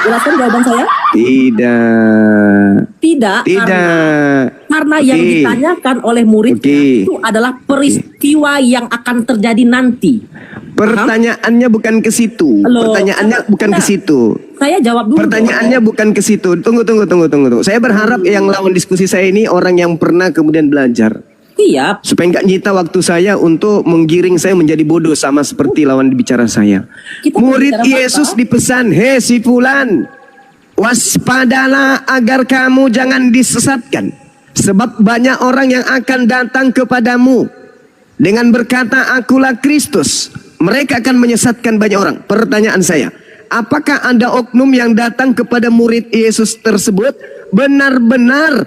jelaskan jawaban saya? Tidak. Karena yang ditanyakan oleh muridnya itu adalah peristiwa yang akan terjadi nanti. Pertanyaannya bukan ke situ. Pertanyaannya bukan ke situ. Saya jawab dulu. Pertanyaannya bukan ke situ. Tunggu. Saya berharap yang lawan diskusi saya ini orang yang pernah kemudian belajar. Iya. Supaya nggak nyita waktu saya untuk menggiring saya menjadi bodoh sama seperti lawan bicara saya. Murid Yesus dipesan, hei si fulan, waspadalah agar kamu jangan disesatkan. Sebab banyak orang yang akan datang kepadamu dengan berkata, akulah Kristus. Mereka akan menyesatkan banyak orang. Pertanyaan saya, apakah ada oknum yang datang kepada murid Yesus tersebut benar-benar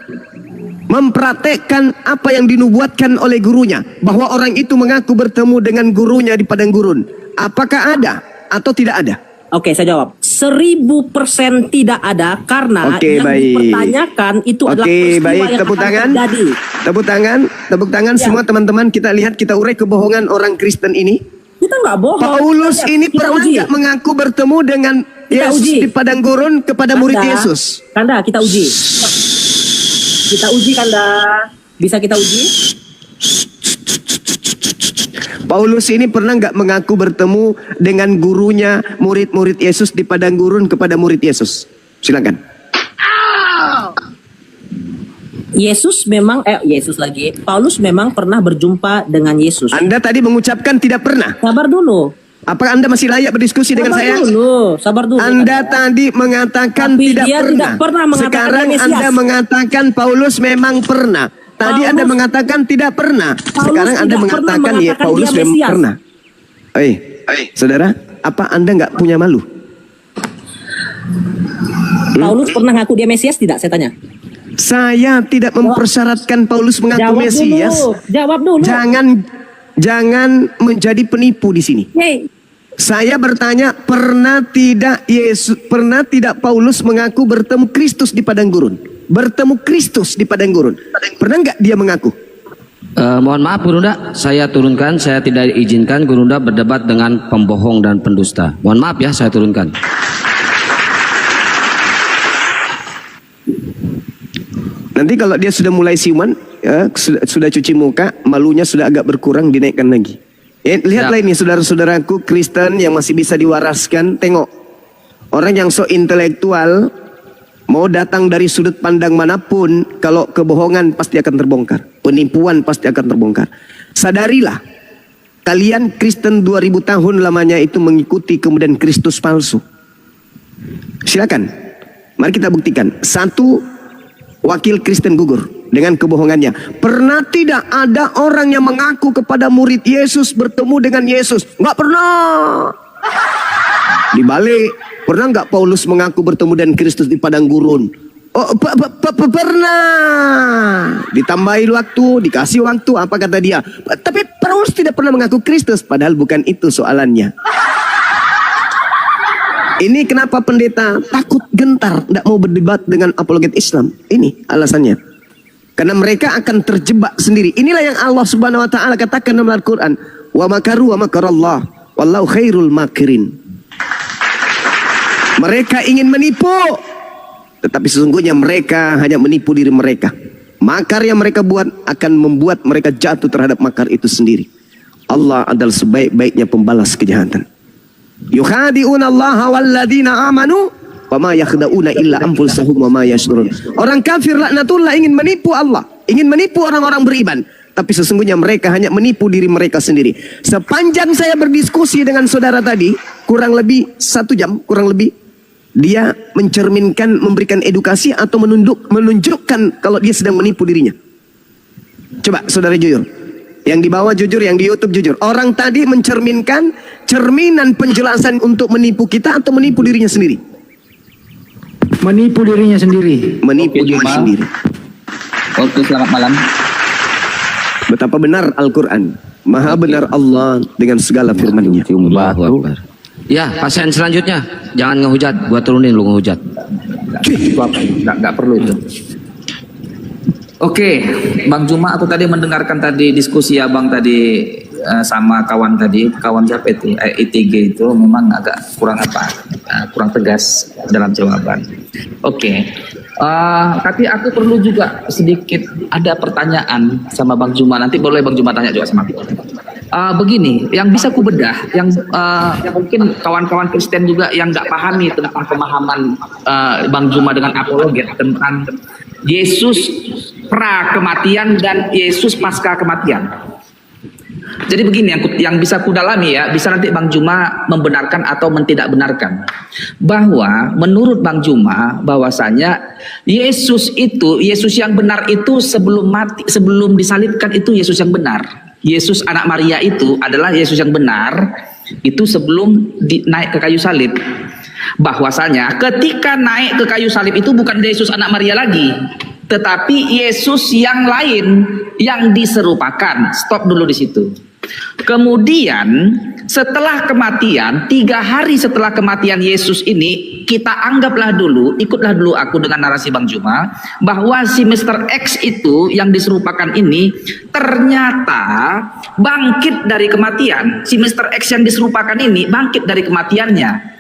mempraktekkan apa yang dinubuatkan oleh gurunya, bahwa orang itu mengaku bertemu dengan gurunya di padang gurun? Apakah ada atau tidak ada? Oke, saya jawab 1000% tidak ada, karena yang dipertanyakan itu adalah peristiwa yang tepuk akan tangan. terjadi. Tepuk tangan semua teman-teman. Kita lihat, kita urai kebohongan orang Kristen ini. Kita nggak bohong. Paulus ini pernah nggak mengaku bertemu dengan Yesus di padang gurun kepada murid Yesus? Kanda, kita uji. Kita uji, Kanda. Bisa kita uji? Paulus ini pernah nggak mengaku bertemu dengan gurunya, murid-murid Yesus di padang gurun kepada murid Yesus? Silakan. Paulus memang pernah berjumpa dengan Yesus. Anda tadi mengucapkan tidak pernah. Sabar dulu. Apakah Anda masih layak berdiskusi dengan saya? Sabar dulu. Anda tadi mengatakan tidak pernah. Sekarang Anda mengatakan Paulus memang pernah. Tadi Anda mengatakan tidak pernah. Sekarang Anda mengatakan ya Paulus memang pernah. Saudara, apa Anda nggak punya malu? Paulus pernah ngaku dia Mesias tidak? Saya tanya. Saya tidak mempersyaratkan Paulus mengaku Mesias. Jawab dulu. Jangan menjadi penipu di sini. Saya bertanya, pernah tidak Paulus mengaku bertemu Kristus di padang gurun? Bertemu Kristus di padang gurun. Pernah nggak dia mengaku? Mohon maaf Gurunda, saya turunkan. Saya tidak izinkan Gurunda berdebat dengan pembohong dan pendusta. Mohon maaf ya, saya turunkan. Nanti kalau dia sudah mulai siuman, sudah cuci muka, malunya sudah agak berkurang, dinaikkan lagi. Lihatlah ini saudara-saudaraku Kristen yang masih bisa diwaraskan. Tengok, orang yang so intelektual, mau datang dari sudut pandang manapun, kalau kebohongan pasti akan terbongkar, penipuan pasti akan terbongkar. Sadarilah, kalian Kristen 2000 tahun lamanya itu mengikuti kemudian Kristus palsu. Silakan, mari kita buktikan. Satu, wakil Kristen gugur dengan kebohongannya. Pernah tidak ada orang yang mengaku kepada murid Yesus bertemu dengan Yesus? Nggak pernah. Dibalik, pernah nggak Paulus mengaku bertemu dengan Kristus di padang gurun? Oh, pernah. Ditambahi waktu, dikasih waktu, apa kata dia? Tapi Paulus tidak pernah mengaku Kristus, padahal bukan itu soalannya. Ini kenapa pendeta takut gentar, tidak mau berdebat dengan apologet Islam? Ini alasannya. Karena mereka akan terjebak sendiri. Inilah yang Allah Subhanahu wa taala katakan dalam Al-Qur'an, "Wa makaru wa makarallah, wallahu khairul makirin." Mereka ingin menipu, tetapi sesungguhnya mereka hanya menipu diri mereka. Makar yang mereka buat akan membuat mereka jatuh terhadap makar itu sendiri. Allah adalah sebaik-baiknya pembalas kejahatan. Yukhadi'una Allah walladzina amanu wa ma yakhda'una illa anfusahum wa ma yash'urun. Orang kafir laknatullah ingin menipu Allah, ingin menipu orang-orang beriman, tapi sesungguhnya mereka hanya menipu diri mereka sendiri. Sepanjang saya berdiskusi dengan saudara tadi, kurang lebih 1 jam, kurang lebih, dia mencerminkan, memberikan edukasi atau menunjukkan kalau dia sedang menipu dirinya. Coba saudara jujur. Yang di bawah jujur, yang di YouTube jujur. Orang tadi mencerminkan cerminan penjelasan untuk menipu kita atau menipu dirinya sendiri? Menipu dirinya sendiri. Menipu diri sendiri. Oke, selamat malam. Betapa benar Al-Quran. Maha benar Allah dengan segala firman-Nya. Ya, pasien selanjutnya. Jangan ngehujat. Gua turunin lu ngehujat. Nggak perlu itu. Oke, Bang Juma, aku tadi mendengarkan tadi diskusi Abang tadi sama kawan tadi, kawan siapa itu, ITG itu memang agak kurang kurang tegas dalam jawaban. Oke. Tapi aku perlu juga sedikit ada pertanyaan sama Bang Juma. Nanti boleh Bang Juma tanya juga sama aku. Begini, yang bisa ku bedah, yang mungkin kawan-kawan Kristen juga yang nggak pahami tentang pemahaman Bang Juma dengan apologet tentang Yesus pra kematian dan Yesus pasca kematian. Jadi begini yang bisa ku dalami ya, bisa nanti Bang Juma membenarkan atau tidak benarkan. Bahwa menurut Bang Juma bahwasanya Yesus yang benar itu sebelum mati, sebelum disalibkan itu Yesus yang benar. Yesus anak Maria itu adalah Yesus yang benar itu sebelum naik ke kayu salib. Bahwasanya ketika naik ke kayu salib itu bukan Yesus anak Maria lagi, tetapi Yesus yang lain yang diserupakan. Stop dulu di situ. Kemudian setelah kematian, 3 hari setelah kematian Yesus ini, kita anggaplah dulu, ikutlah dulu aku dengan narasi Bang Juma, bahwa si Mr. X itu yang diserupakan ini ternyata bangkit dari kematian. Si Mr. X yang diserupakan ini bangkit dari kematiannya.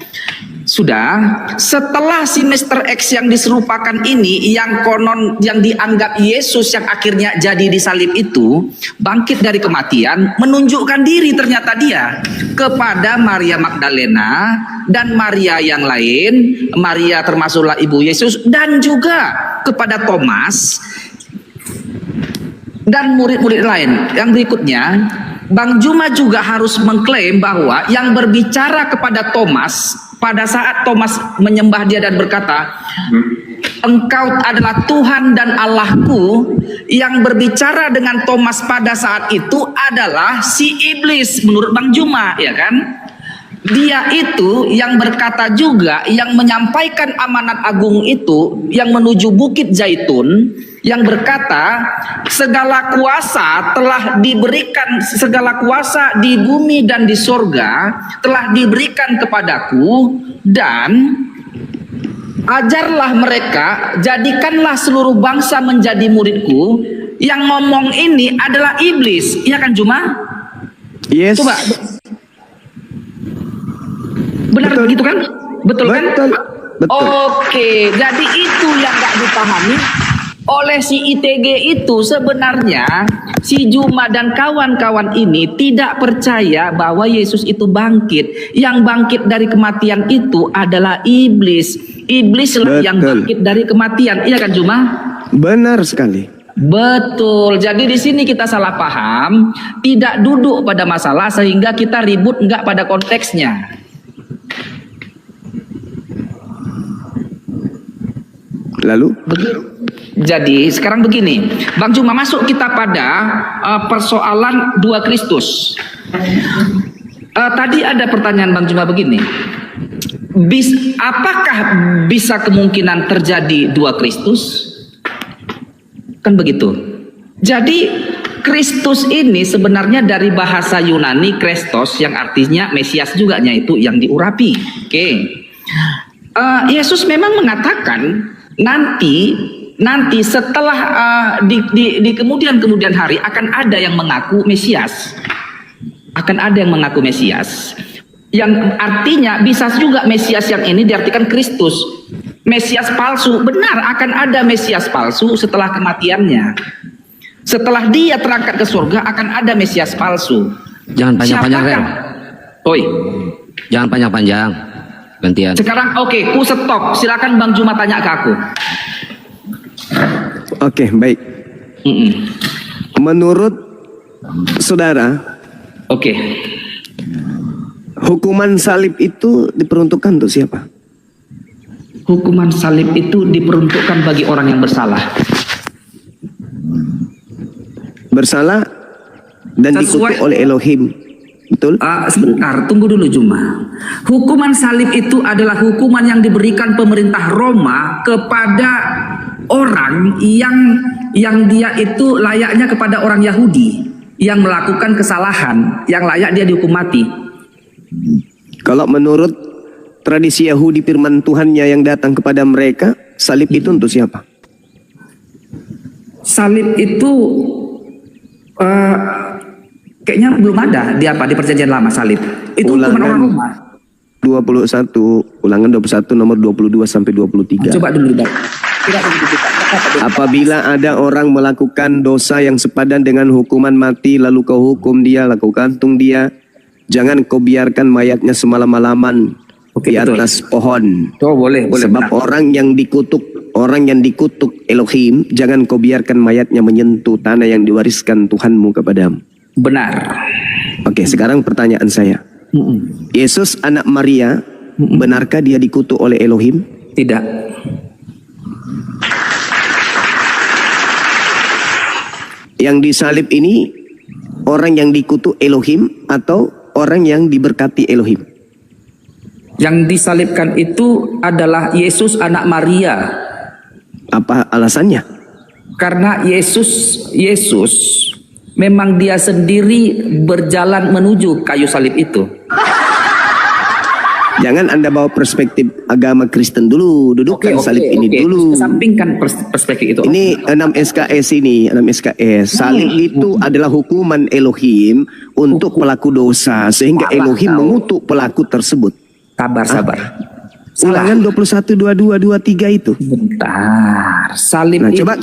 Sudah, setelah si Mr. X yang diserupakan ini yang konon yang dianggap Yesus yang akhirnya jadi disalib itu bangkit dari kematian, menunjukkan diri ternyata dia kepada Maria Magdalena dan Maria yang lain, Maria termasuklah ibu Yesus, dan juga kepada Thomas dan murid-murid lain. Yang berikutnya, Bang Juma juga harus mengklaim bahwa yang berbicara kepada Thomas pada saat Thomas menyembah dia dan berkata, "Engkau adalah Tuhan dan Allahku," yang berbicara dengan Thomas pada saat itu adalah si iblis menurut Bang Juma, ya kan? Dia itu yang berkata juga, yang menyampaikan amanat agung itu, yang menuju Bukit Zaitun, yang berkata, segala kuasa telah diberikan, segala kuasa di bumi dan di sorga telah diberikan kepadaku, dan ajarlah mereka, jadikanlah seluruh bangsa menjadi muridku. Yang ngomong ini adalah iblis, iya kan Juma? Yes. Coba. Benar begitu kan? Betul kan? Betul. Oke, jadi itu yang nggak dipahami oleh si ITG itu. Sebenarnya si Juma dan kawan-kawan ini tidak percaya bahwa Yesus itu bangkit. Yang bangkit dari kematian itu adalah iblis. Iblislah yang bangkit dari kematian. Iya kan Juma? Benar sekali. Betul. Jadi di sini kita salah paham, tidak duduk pada masalah sehingga kita ribut enggak pada konteksnya. Lalu? Jadi sekarang begini, Bang Juma, masuk kita pada persoalan 2 Kristus. Tadi ada pertanyaan Bang Juma begini, apakah bisa kemungkinan terjadi 2 Kristus? Kan begitu. Jadi Kristus ini sebenarnya dari bahasa Yunani Kristos yang artinya Mesias juga, itu yang diurapi. Oke. Yesus memang mengatakan nanti setelah di kemudian hari akan ada yang mengaku Mesias. Akan ada yang mengaku Mesias. Yang artinya bisa juga Mesias yang ini diartikan Kristus. Mesias palsu, benar akan ada Mesias palsu setelah kematiannya. Setelah dia terangkat ke surga akan ada Mesias palsu. Jangan panjang-panjang, Rel. Oi. Jangan panjang-panjang. Gantian. Sekarang ku stop. Silakan Bang Juma tanya ke aku. Oke, baik. Menurut saudara, hukuman salib itu diperuntukkan untuk siapa? Hukuman salib itu diperuntukkan bagi orang yang bersalah. Bersalah dan dikutuk oleh Elohim. Betul? Sebentar, tunggu dulu Juma. Hukuman salib itu adalah hukuman yang diberikan pemerintah Roma kepada orang yang dia itu layaknya kepada orang Yahudi yang melakukan kesalahan, yang layak dia dihukum mati. Kalau menurut tradisi Yahudi, firman Tuhannya yang datang kepada mereka, salib itu untuk siapa? Salib itu Kayaknya belum ada di apa di perjanjian lama salib. Itu hukuman orang Roma. 21, Ulangan 21 nomor 22 sampai 23. Coba dulu, Dak. Apabila ada orang melakukan dosa yang sepadan dengan hukuman mati, lalu kau hukum dia, lalu kau gantung dia, jangan kau biarkan mayatnya semalam-malaman Oke, di betul. atas pohon. Oh, boleh. Sebab benar. orang yang dikutuk Elohim, jangan kau biarkan mayatnya menyentuh tanah yang diwariskan Tuhanmu kepadamu. Benar. Oke, sekarang pertanyaan saya. Yesus anak Maria, benarkah dia dikutuk oleh Elohim? Tidak. Yang disalib ini orang yang dikutuk Elohim atau orang yang diberkati Elohim? Yang disalibkan itu adalah Yesus anak Maria. Apa alasannya? Karena Yesus memang dia sendiri berjalan menuju kayu salib itu. Jangan Anda bawa perspektif agama Kristen dulu, dudukkan salib ini dulu. Kesampingkan perspektif itu. Ini 6 SKS ini, 6 SKS. Salib itu adalah hukuman Elohim untuk pelaku dosa, sehingga Malah Elohim tahu. mengutuk pelaku tersebut. Sabar. Ulangan 21, 22, 23 itu. Bentar. Salib Nah, itu. coba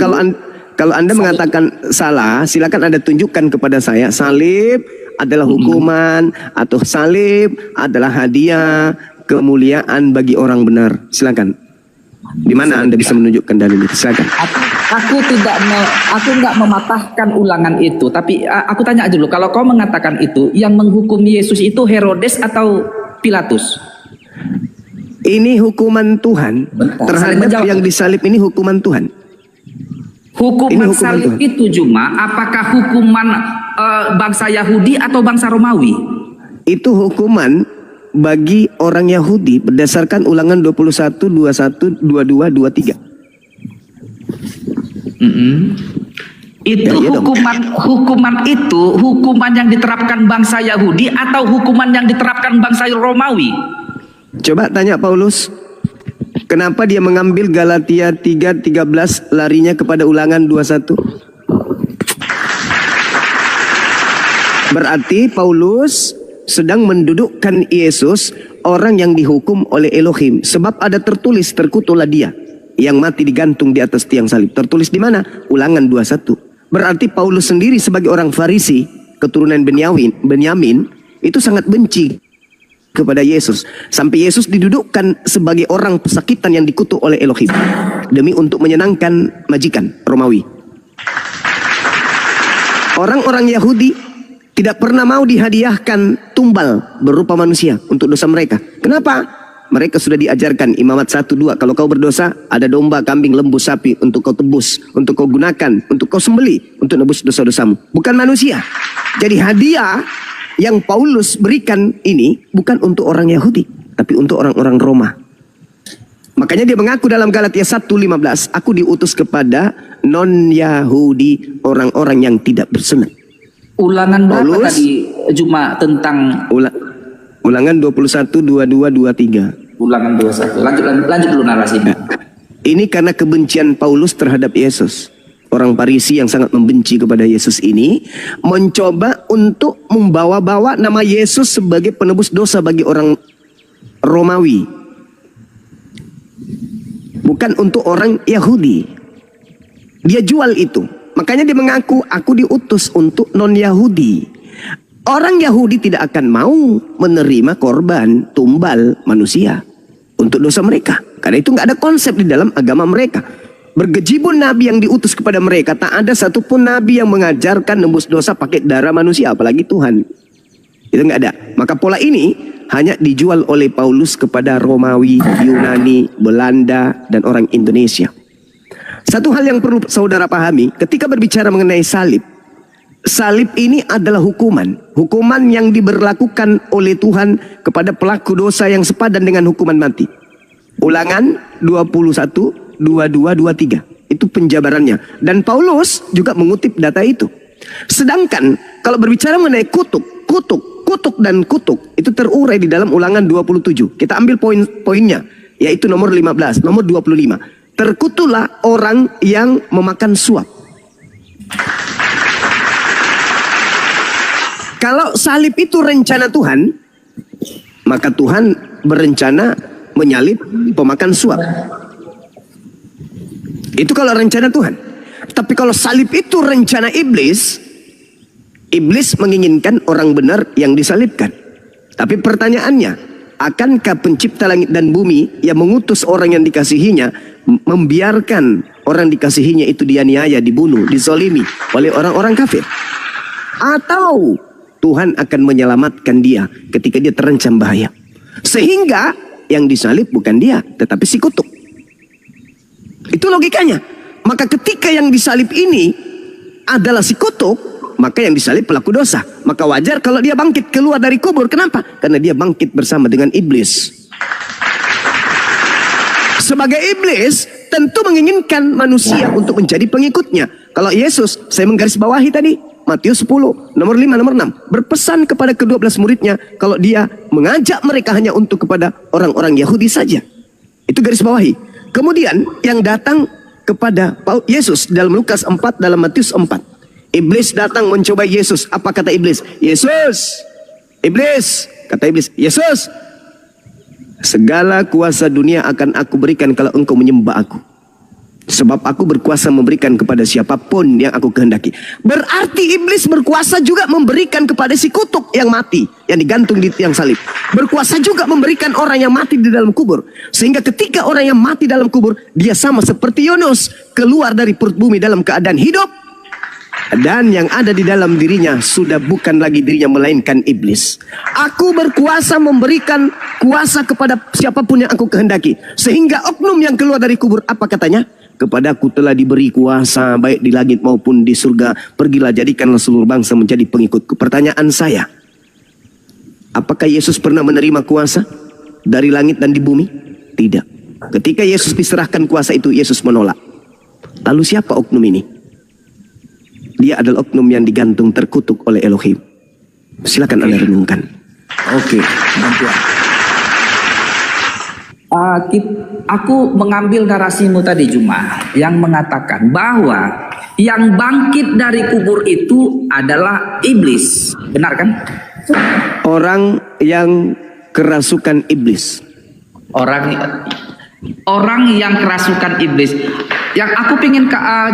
kalau Anda mengatakan salah, silakan Anda tunjukkan kepada saya salib adalah hukuman atau salib adalah hadiah kemuliaan bagi orang benar. Silakan. Di mana Anda bisa menunjukkan dalil itu? Silakan. Aku nggak mematahkan ulangan itu, tapi aku tanya dulu, kalau kau mengatakan itu, yang menghukum Yesus itu Herodes atau Pilatus? Ini hukuman Tuhan Bentar, saling terhadap menjawab. yang disalib ini hukuman Tuhan. Ini Hukuman hukuman salib Tuhan. itu Juma, apakah hukuman bangsa Yahudi atau bangsa Romawi? Itu hukuman bagi orang Yahudi berdasarkan Ulangan 21, 21, 22, 23. Itu Ya, iya dong. hukuman yang diterapkan bangsa Yahudi atau hukuman yang diterapkan bangsa Romawi? Coba tanya Paulus, kenapa dia mengambil Galatia 3:13 larinya kepada Ulangan 21? Berarti Paulus sedang mendudukkan Yesus orang yang dihukum oleh Elohim, sebab ada tertulis terkutuklah dia yang mati digantung di atas tiang salib. Tertulis di mana? Ulangan 21. Berarti Paulus sendiri sebagai orang Farisi keturunan Benyamin itu sangat benci kepada Yesus, sampai Yesus didudukkan sebagai orang pesakitan yang dikutuk oleh Elohim demi untuk menyenangkan majikan Romawi. Orang-orang Yahudi tidak pernah mau dihadiahkan tumbal berupa manusia untuk dosa mereka. Kenapa? Mereka sudah diajarkan Imamat 1-2, kalau kau berdosa ada domba, kambing, lembu, sapi untuk kau tebus, untuk kau gunakan, untuk kau sembeli, untuk nebus dosa-dosamu, bukan manusia. Jadi hadiah yang Paulus berikan ini bukan untuk orang Yahudi, tapi untuk orang-orang Roma. Makanya dia mengaku dalam Galatia 1:15, aku diutus kepada non-Yahudi, orang-orang yang tidak bersunat. Ulangan berapa Paulus? tadi Juma tentang Ulangan 21, 22, 23. ulangan 21? Lanjut dulu narasinya. Ini karena kebencian Paulus terhadap Yesus. Orang Farisi yang sangat membenci kepada Yesus ini mencoba untuk membawa-bawa nama Yesus sebagai penebus dosa bagi orang Romawi, bukan untuk orang Yahudi. Dia jual itu. Makanya dia mengaku, aku diutus untuk non-Yahudi. Orang Yahudi tidak akan mau menerima korban tumbal manusia untuk dosa mereka, karena itu nggak ada konsep di dalam agama mereka. Bergejibun nabi yang diutus kepada mereka, tak ada satupun nabi yang mengajarkan nembus dosa pakai darah manusia, apalagi Tuhan. Itu nggak ada. Maka pola ini hanya dijual oleh Paulus kepada Romawi, Yunani, Belanda, dan orang Indonesia. Satu hal yang perlu saudara pahami, ketika berbicara mengenai salib, salib ini adalah hukuman. Hukuman yang diberlakukan oleh Tuhan kepada pelaku dosa yang sepadan dengan hukuman mati. Ulangan 21, 22, 23. Itu penjabarannya. Dan Paulus juga mengutip data itu. Sedangkan kalau berbicara mengenai kutuk dan kutuk, itu terurai di dalam Ulangan 27. Kita ambil poin-poinnya, yaitu nomor 15, nomor 25. Terkutuklah orang yang memakan suap. kalau salib itu rencana Tuhan, maka Tuhan berencana menyalib pemakan suap. Itu kalau rencana Tuhan. Tapi kalau salib itu rencana iblis, iblis menginginkan orang benar yang disalibkan. Tapi pertanyaannya, akankah pencipta langit dan bumi yang mengutus orang yang dikasihinya membiarkan orang dikasihinya itu dianiaya, dibunuh, dizolimi oleh orang-orang kafir? Atau Tuhan akan menyelamatkan dia ketika dia terancam bahaya? Sehingga yang disalib bukan dia, tetapi si kutuk. Itu logikanya. Maka ketika yang disalib ini adalah si kutuk, maka yang disalib pelaku dosa. Maka wajar kalau dia bangkit keluar dari kubur. Kenapa? Karena dia bangkit bersama dengan iblis. Sebagai iblis, tentu menginginkan manusia untuk menjadi pengikutnya. Kalau Yesus, saya menggarisbawahi tadi, Matius 10, nomor 5, nomor 6. Berpesan kepada ke-12 muridnya, kalau dia mengajak mereka hanya untuk kepada orang-orang Yahudi saja. Itu garis bawahi. Kemudian, yang datang kepada Yesus dalam Lukas 4, dalam Matius 4. Iblis datang mencoba Yesus. Apa kata iblis? Yesus, iblis, kata iblis, Yesus, segala kuasa dunia akan aku berikan kalau engkau menyembah aku. Sebab aku berkuasa memberikan kepada siapapun yang aku kehendaki. Berarti iblis berkuasa juga memberikan kepada si kutuk yang mati, yang digantung di tiang salib. Berkuasa juga memberikan orang yang mati di dalam kubur. Sehingga ketika orang yang mati dalam kubur, dia sama seperti Yunus, keluar dari perut bumi dalam keadaan hidup. Dan yang ada di dalam dirinya sudah bukan lagi dirinya, melainkan iblis. Aku berkuasa memberikan kuasa kepada siapapun yang aku kehendaki. Sehingga oknum yang keluar dari kubur, apa katanya? Kepadaku telah diberi kuasa baik di langit maupun di surga. Pergilah, jadikanlah seluruh bangsa menjadi pengikutku. Pertanyaan saya, apakah Yesus pernah menerima kuasa dari langit dan di bumi? Tidak. Ketika Yesus diserahkan kuasa itu, Yesus menolak. Lalu siapa oknum ini? Dia adalah oknum yang digantung, terkutuk oleh Elohim. Silakan Anda renungkan. Oke, nanti. Aku mengambil narasimu tadi, Juma, yang mengatakan bahwa yang bangkit dari kubur itu adalah iblis. Benar kan? Orang yang kerasukan iblis. Orang yang kerasukan iblis. Yang aku ingin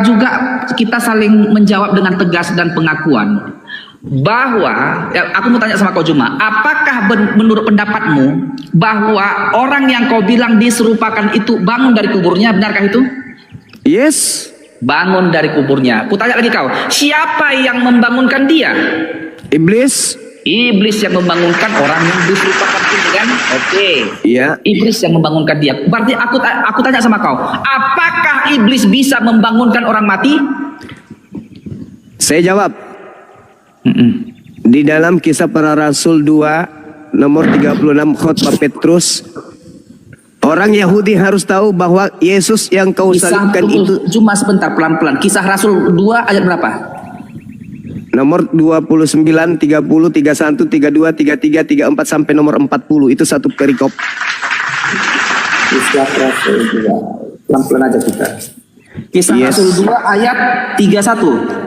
juga kita saling menjawab dengan tegas dan pengakuan bahwa aku mau tanya sama kau, Juma, apakah menurut pendapatmu bahwa orang yang kau bilang diserupakan itu bangun dari kuburnya? Benarkah itu? Yes. Bangun dari kuburnya. Ku tanya lagi kau, siapa yang membangunkan dia? Iblis. Iblis yang membangunkan orang yang diserupakan itu, kan? Oke. Iya. Iblis yang membangunkan dia. Berarti aku tanya sama kau, apakah iblis bisa membangunkan orang mati? Saya jawab. Di dalam Kisah Para Rasul 2 nomor 36 khotbah Petrus, orang Yahudi harus tahu bahwa Yesus yang kau salibkan itu. Cuma sebentar, pelan-pelan. Kisah Rasul 2 ayat berapa? Nomor 29, 30, 31, 32, 33, 34 sampai nomor 40. Itu satu perikop. Kisah Rasul 2. Pelan-pelan aja kita. Kisah Rasul 2 ayat 31.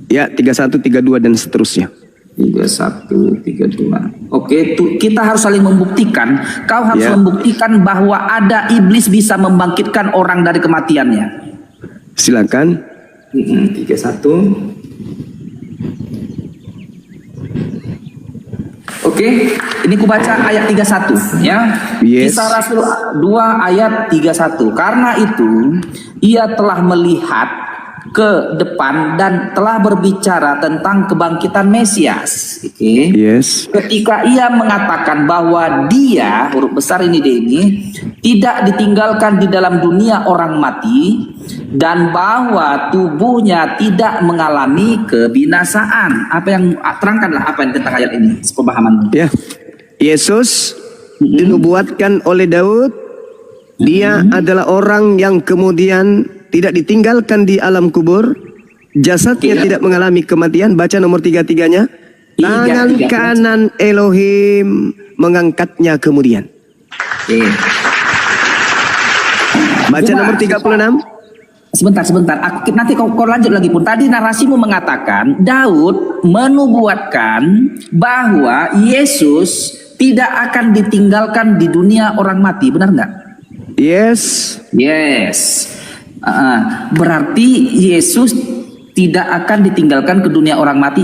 Ya, 31, 32 dan seterusnya. 31, 32. Oke, kita harus saling membuktikan. Kau harus membuktikan bahwa ada iblis bisa membangkitkan orang dari kematiannya. Silakan. 31. Oke, ini ku baca ayat 31 ya. Yes. Kisah Rasul 2 ayat 31. Karena itu ia telah melihat ke depan dan telah berbicara tentang kebangkitan Mesias. Oke. Yes. Ketika ia mengatakan bahwa dia, huruf besar ini tidak ditinggalkan di dalam dunia orang mati dan bahwa tubuhnya tidak mengalami kebinasaan. Apa yang terangkanlah apa yang tentang ayat ini, sepemahamanmu. Ya. Yesus dinubuatkan oleh Daud. Dia adalah orang yang kemudian tidak ditinggalkan di alam kubur, jasadnya tidak mengalami kematian. Baca nomor 33-nya. Tangan kanan Elohim mengangkatnya kemudian. Baca nomor 36. Sebentar. Nanti kau lanjut lagi pun. Tadi narasimu mengatakan Daud menubuatkan bahwa Yesus tidak akan ditinggalkan di dunia orang mati. Benar nggak? Yes. Berarti Yesus tidak akan ditinggalkan ke dunia orang mati.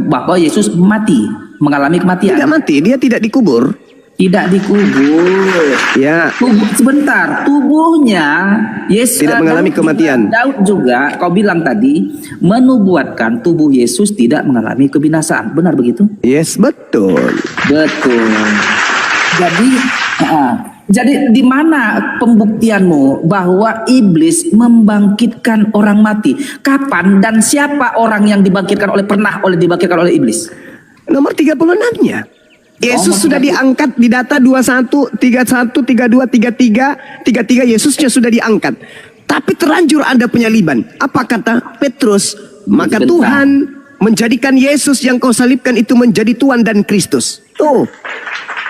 Bahwa Yesus mati, mengalami kematian. Tidak mati, dia tidak dikubur. Tidak dikubur. Ya. Sebentar, tubuhnya Yesus Tidak mengalami kematian. Daud juga, kau bilang tadi, menubuatkan tubuh Yesus tidak mengalami kebinasaan. Benar begitu? Yes, betul. Jadi di mana pembuktianmu bahwa iblis membangkitkan orang mati? Kapan dan siapa orang yang dibangkitkan oleh iblis? Nomor 36-nya. Yesus sudah diangkat di data 21, 31, 32, 33 Yesusnya sudah diangkat. Tapi terlanjur ada penyaliban. Apa kata Petrus? Maka Tuhan menjadikan Yesus yang kau salibkan itu menjadi Tuhan dan Kristus. Tuh.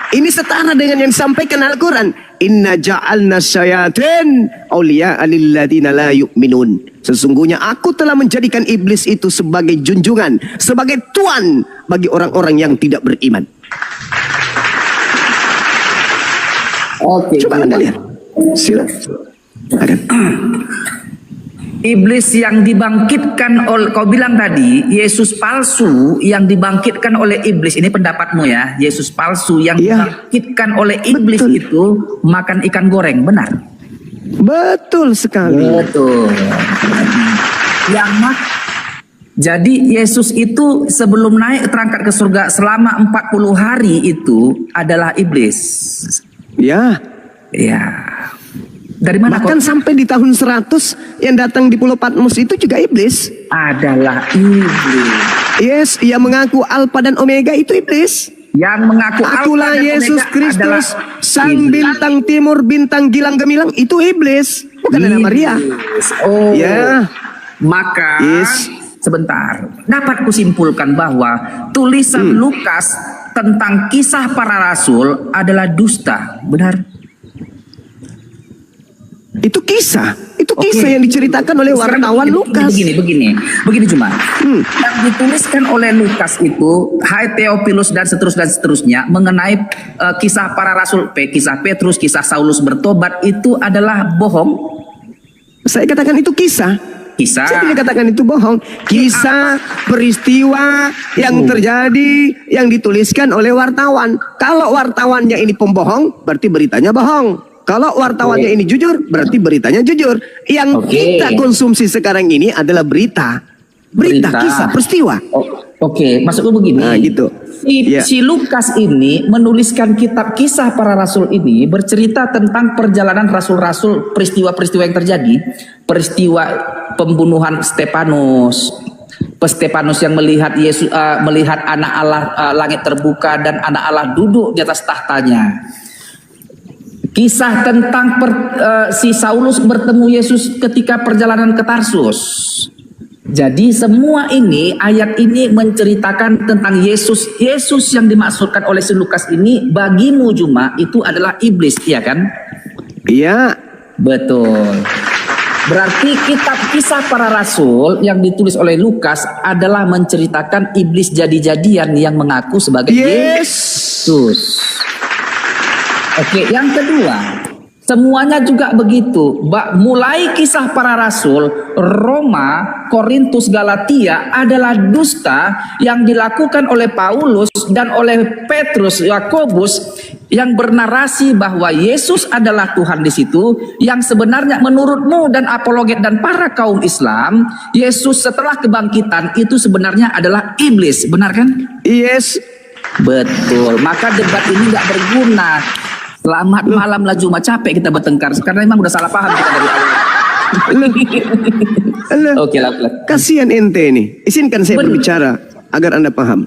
Ini setara dengan yang disampaikan Al-Quran. Inna ja'alna syayatin awliya'a lilladzina la yu'minun. Sesungguhnya aku telah menjadikan iblis itu sebagai junjungan, sebagai tuan bagi orang-orang yang tidak beriman. Oke. Coba Anda lihat. Silakan. Iblis yang dibangkitkan oleh, kau bilang tadi, Yesus palsu yang dibangkitkan oleh iblis. Ini pendapatmu ya, Yesus palsu yang dibangkitkan oleh iblis. Betul. Itu makan ikan goreng, benar? Betul sekali. Betul. Jadi Yesus itu sebelum naik terangkat ke surga selama 40 hari itu adalah iblis. Ya. Dari mana? Bahkan sampai di tahun 100 yang datang di Pulau Patmos itu juga iblis. Adalah iblis. Yes, yang mengaku Alfa dan Omega itu iblis. Yang mengaku Akulah Yesus Kristus, sang bintang timur, bintang gilang gemilang, itu iblis. Bukan Ana Maria. Oh. Ya. Maka sebentar, dapat kusimpulkan bahwa tulisan Lukas tentang kisah para rasul adalah dusta, benar? Itu kisah yang diceritakan oleh wartawan Lukas. Begini cuma yang dituliskan oleh Lukas itu, hai Theophilus dan seterusnya mengenai kisah para rasul, kisah Petrus, kisah Saulus bertobat, itu adalah bohong. Saya katakan itu kisah. Saya tidak katakan itu bohong. Kisah peristiwa yang terjadi yang dituliskan oleh wartawan. Kalau wartawannya ini pembohong, berarti beritanya bohong. Kalau wartawannya ini jujur, berarti beritanya jujur. Yang kita konsumsi sekarang ini adalah berita, kisah, peristiwa. Maksudku begini. Nah, gitu. Si Lukas ini menuliskan kitab kisah para rasul ini bercerita tentang perjalanan rasul-rasul, peristiwa-peristiwa yang terjadi, peristiwa pembunuhan Stefanus yang melihat Yesus, melihat anak Allah, langit terbuka dan anak Allah duduk di atas tahtanya. Kisah tentang si Saulus bertemu Yesus ketika perjalanan ke Tarsus. Jadi semua ini, ayat ini menceritakan tentang Yesus. Yesus yang dimaksudkan oleh si Lukas ini bagimu Juma itu adalah iblis, iya kan? Iya. Betul. Berarti kitab kisah para rasul yang ditulis oleh Lukas adalah menceritakan iblis jadi-jadian yang mengaku sebagai Yesus. Yang kedua, semuanya juga begitu. Mulai kisah para rasul, Roma, Korintus, Galatia adalah dusta yang dilakukan oleh Paulus dan oleh Petrus, Yakobus, yang bernarasi bahwa Yesus adalah Tuhan di situ. Yang sebenarnya menurutmu dan apologet dan para kaum Islam, Yesus setelah kebangkitan itu sebenarnya adalah iblis, benar kan? Yes. Betul. Maka debat ini nggak berguna. Selamat malam lah Juma, capek kita bertengkar karena memang udah salah paham kita dari awal. Oke lah. Kasihan ente ini. Izinkan saya berbicara agar Anda paham.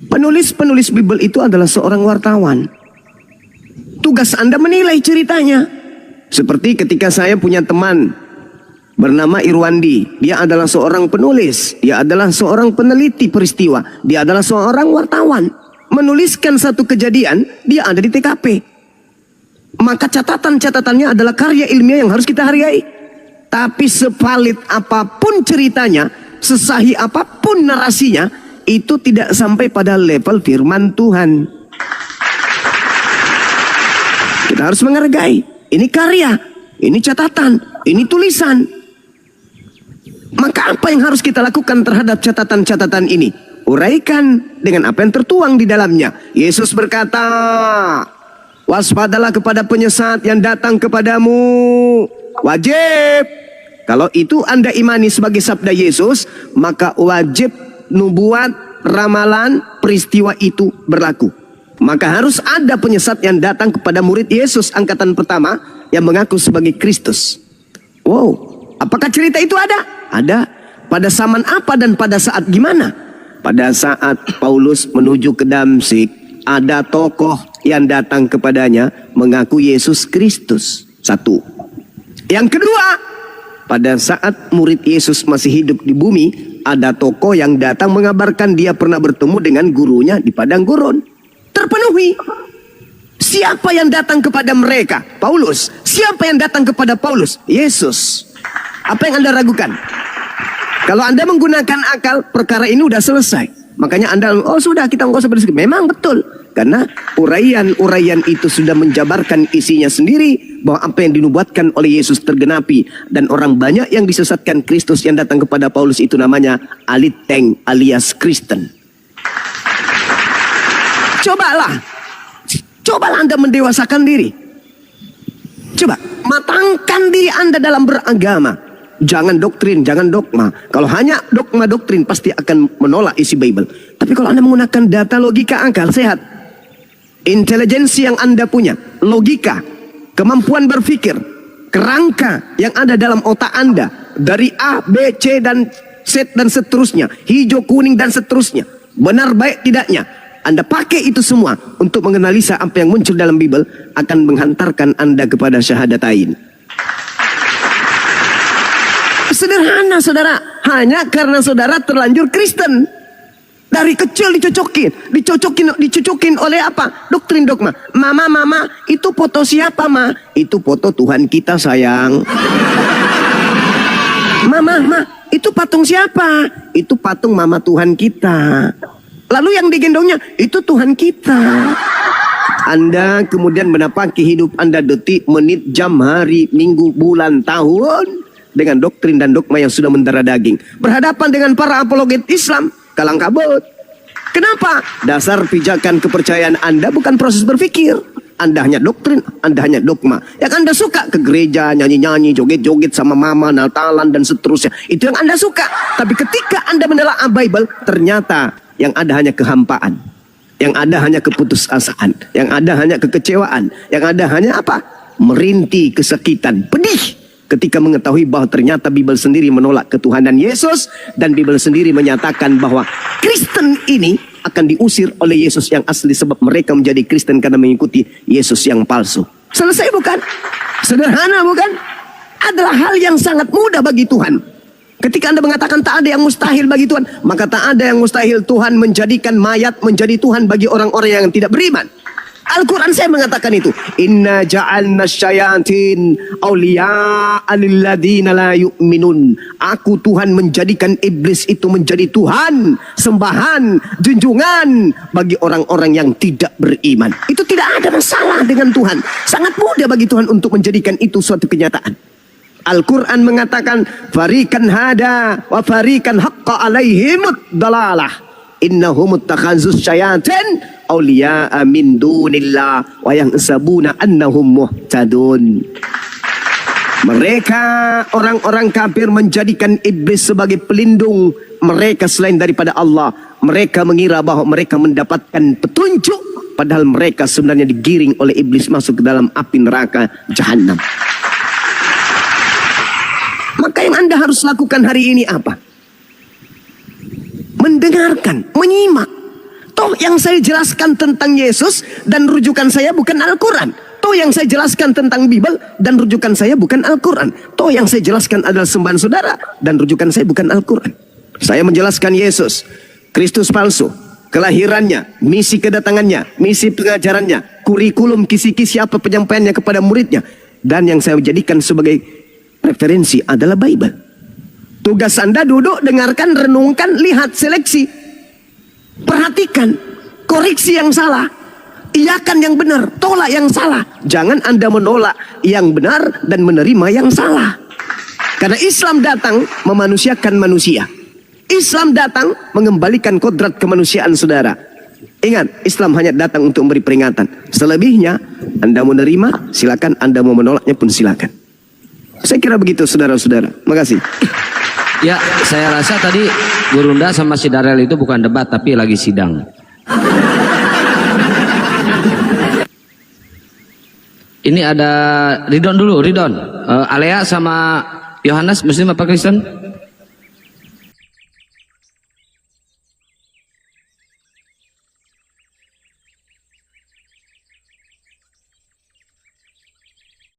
Penulis Bible itu adalah seorang wartawan. Tugas Anda menilai ceritanya. Seperti ketika saya punya teman bernama Irwandi. Dia adalah seorang penulis. Dia adalah seorang peneliti peristiwa. Dia adalah seorang wartawan. Menuliskan satu kejadian, dia ada di TKP. maka catatan-catatannya adalah karya ilmiah yang harus kita hargai. Tapi sevalid apapun ceritanya, sesahih apapun narasinya, itu tidak sampai pada level firman Tuhan. Kita harus menghargai. Ini karya, ini catatan, ini tulisan. Maka apa yang harus kita lakukan terhadap catatan-catatan ini? Uraikan dengan apa yang tertuang di dalamnya. Yesus berkata, waspadalah kepada penyesat yang datang kepadamu. Wajib. Kalau itu Anda imani sebagai sabda Yesus, maka wajib nubuat, ramalan, peristiwa itu berlaku. Maka harus ada penyesat yang datang kepada murid Yesus angkatan pertama yang mengaku sebagai Kristus. Wow, apakah cerita itu ada? Ada. Pada zaman apa dan pada saat gimana? Pada saat Paulus menuju ke Damsyik, ada tokoh yang datang kepadanya mengaku Yesus Kristus. Satu. Yang kedua, pada saat murid Yesus masih hidup di bumi, ada tokoh yang datang mengabarkan dia pernah bertemu dengan gurunya di padang gurun. Terpenuhi. Siapa yang datang kepada mereka? Paulus. Siapa yang datang kepada Paulus? Yesus. Apa yang Anda ragukan? Kalau Anda menggunakan akal, perkara ini udah selesai. Makanya Anda, oh sudah, kita nggak usah berdiskusi. Memang betul. Karena uraian-uraian itu sudah menjabarkan isinya sendiri, bahwa apa yang dinubuatkan oleh Yesus tergenapi. Dan orang banyak yang disesatkan Kristus yang datang kepada Paulus itu namanya aliteng alias Kristen. Cobalah Anda mendewasakan diri. Coba, matangkan diri Anda dalam beragama. Jangan doktrin, jangan dogma. Kalau hanya dogma doktrin pasti akan menolak isi Bible. Tapi kalau Anda menggunakan data, logika, akal sehat, intelijensi yang Anda punya, logika, kemampuan berpikir, kerangka yang ada dalam otak Anda, dari A, B, C, dan Z dan seterusnya, hijau, kuning, dan seterusnya, benar baik tidaknya, Anda pakai itu semua untuk menganalisa apa yang muncul dalam Bible, akan menghantarkan Anda kepada syahadatain. Sederhana saudara, hanya karena saudara terlanjur Kristen. Dari kecil dicocokin oleh apa? Doktrin dogma. Mama, itu foto siapa, Ma? Itu foto Tuhan kita, sayang. Mama, itu patung siapa? Itu patung mama Tuhan kita. Lalu yang digendongnya, itu Tuhan kita. Anda kemudian menapaki hidup Anda detik, menit, jam, hari, minggu, bulan, tahun dengan doktrin dan dogma yang sudah mendarah daging. Berhadapan dengan para apologet Islam, kalang kabut. Kenapa? Dasar pijakan kepercayaan Anda bukan proses berpikir. Anda hanya doktrin, Anda hanya dogma. Yang Anda suka ke gereja, nyanyi-nyanyi, joget-joget sama mama, Natalan dan seterusnya. Itu yang Anda suka. Tapi ketika Anda menelaah Bible, ternyata yang ada hanya kehampaan. Yang ada hanya keputusasaan. Yang ada hanya kekecewaan. Yang ada hanya apa? Merintih, kesakitan, pedih. Ketika mengetahui bahwa ternyata Bible sendiri menolak ketuhanan Yesus. Dan Bible sendiri menyatakan bahwa Kristen ini akan diusir oleh Yesus yang asli. Sebab mereka menjadi Kristen karena mengikuti Yesus yang palsu. Selesai bukan? Sederhana bukan? Adalah hal yang sangat mudah bagi Tuhan. Ketika Anda mengatakan tak ada yang mustahil bagi Tuhan, maka tak ada yang mustahil Tuhan menjadikan mayat menjadi Tuhan bagi orang-orang yang tidak beriman. Al-Quran saya mengatakan itu. Inna ja'alna syayatin awliya'a lilladina la yu'minun. Aku Tuhan menjadikan iblis itu menjadi Tuhan, sembahan, junjungan bagi orang-orang yang tidak beriman. Itu tidak ada masalah dengan Tuhan. Sangat mudah bagi Tuhan untuk menjadikan itu suatu kenyataan. Al-Quran mengatakan farikan hada wa farikan haqqa alaihimud dalalah. Innahum takhazus syayatin awliya'a min dunillah wa yahsabuna annahum muhtadun. Mereka orang-orang kafir menjadikan iblis sebagai pelindung mereka selain daripada Allah. Mereka mengira bahwa mereka mendapatkan petunjuk, padahal mereka sebenarnya digiring oleh iblis masuk ke dalam api neraka Jahannam. Maka yang Anda harus lakukan hari ini apa? Mendengarkan, menyimak. Toh yang saya jelaskan tentang Yesus dan rujukan saya bukan Al-Quran. Toh yang saya jelaskan tentang Bible dan rujukan saya bukan Al-Quran. Toh yang saya jelaskan adalah sembahan saudara dan rujukan saya bukan Al-Quran. Saya menjelaskan Yesus, Kristus palsu, kelahirannya, misi kedatangannya, misi pengajarannya, kurikulum kisi-kisi apa penyampaiannya kepada muridnya. Dan yang saya jadikan sebagai referensi adalah Bible. Tugas Anda duduk, dengarkan, renungkan, lihat, seleksi. Perhatikan, koreksi yang salah, iakan yang benar, tolak yang salah. Jangan Anda menolak yang benar dan menerima yang salah. Karena Islam datang memanusiakan manusia. Islam datang mengembalikan kodrat kemanusiaan saudara. Ingat, Islam hanya datang untuk memberi peringatan. Selebihnya, Anda mau menerima, silakan. Anda mau menolaknya pun silakan. Saya kira begitu, saudara-saudara. Makasih. Ya, saya rasa tadi Gurunda sama si Darel itu bukan debat, tapi lagi sidang. Ini ada Ridon dulu, Ridon. Alea sama Yohanes, Muslim apa Kristen?